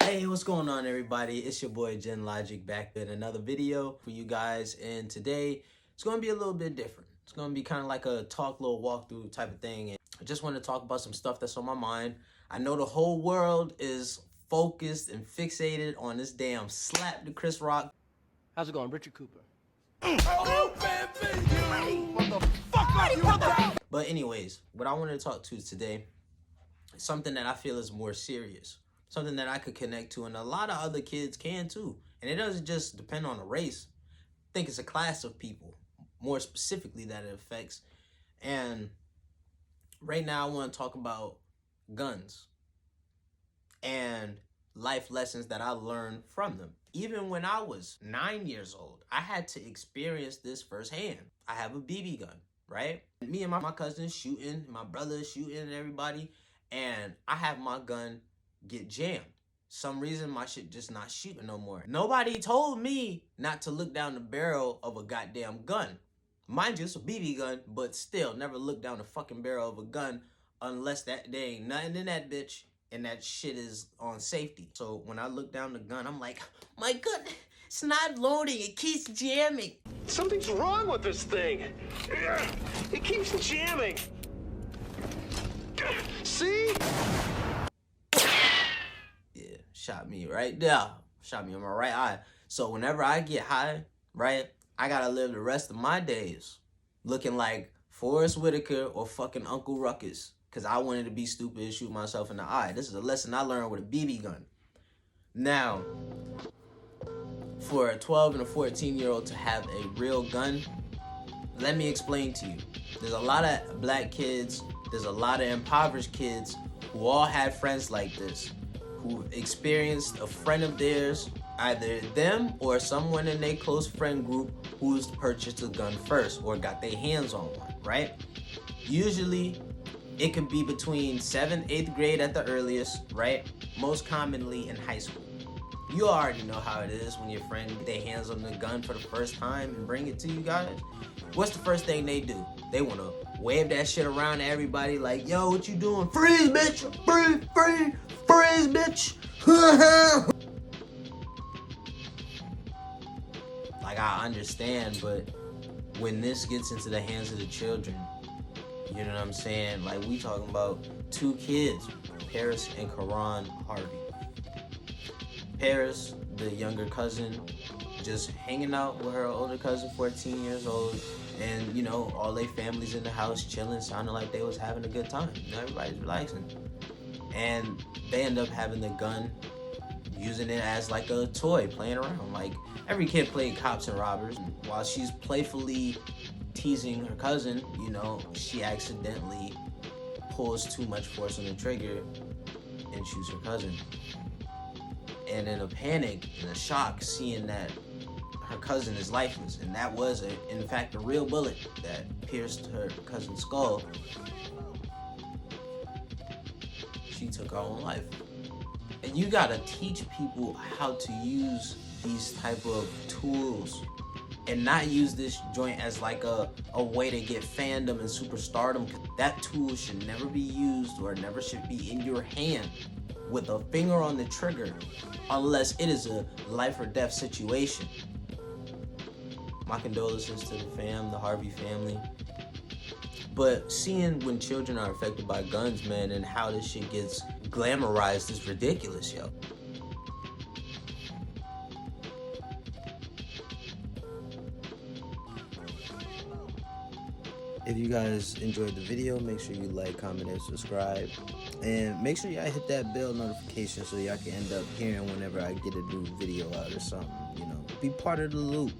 Hey, what's going on, everybody? It's your boy JinnLogic back with another video for you guys, and today it's going to be a little bit different. It's going to be kind of like a little walkthrough type of thing, and I just want to talk about some stuff that's on my mind. I know the whole world is focused and fixated on this damn slap to Chris Rock. How's it going, Richard Cooper? But anyways, what I wanted to talk to today is something that I feel is more serious. Something that I could connect to, and a lot of other kids can too. And it doesn't just depend on a race. I think it's a class of people, more specifically, that it affects. And right now I want to talk about guns and life lessons that I learned from them. Even when I was 9 years old, I had to experience this firsthand. I have a BB gun, right? Me and my cousin shooting, my brother shooting, and everybody. And I have my gun get jammed. Some reason my shit just not shooting no more. Nobody told me not to look down the barrel of a goddamn gun. Mind you, it's a BB gun, but still, never look down the fucking barrel of a gun unless that there ain't nothing in that bitch and that shit is on safety. So when I look down the gun, I'm like, my gun, it's not loading, it keeps jamming. Something's wrong with this thing. It keeps jamming. See? Shot me right there. Shot me in my right eye. So whenever I get high, right, I gotta live the rest of my days looking like Forrest Whitaker or fucking Uncle Ruckus, because I wanted to be stupid and shoot myself in the eye. This is a lesson I learned with a BB gun. Now, for a 12 and a 14-year-old to have a real gun, let me explain to you. There's a lot of black kids, there's a lot of impoverished kids who all had friends like this, who experienced a friend of theirs, either them or someone in their close friend group, who's purchased a gun first or got their hands on one, right? Usually, it could be between 7th, 8th grade at the earliest, right? Most commonly in high school. You already know how it is when your friend get their hands on the gun for the first time and bring it to you guys. What's the first thing they do? They want to wave that shit around to everybody like, yo, what you doing? Freeze, bitch! Freeze, freeze, freeze, bitch! Like, I understand, but when this gets into the hands of the children, you know what I'm saying? Like, we talking about two kids, Paris and Karan Harvey. Paris, the younger cousin, just hanging out with her older cousin, 14 years old, and, you know, all their families in the house chilling, sounding like they was having a good time. You know, everybody's relaxing. And they end up having the gun, using it as like a toy, playing around. Like, every kid played cops and robbers. While she's playfully teasing her cousin, you know, she accidentally pulls too much force on the trigger and shoots her cousin. And in a panic, in a shock, seeing that her cousin is lifeless, and that was, in fact, a real bullet that pierced her cousin's skull, she took her own life. And you gotta teach people how to use these type of tools and not use this joint as like a way to get fandom and superstardom. That tool should never be used or never should be in your hand with a finger on the trigger unless it is a life or death situation. My condolences to the Harvey family. But seeing when children are affected by guns, man, and how this shit gets glamorized is ridiculous, yo. If you guys enjoyed the video, make sure you like, comment, and subscribe. And make sure y'all hit that bell notification so y'all can end up hearing whenever I get a new video out or something, you know. Be part of the loop.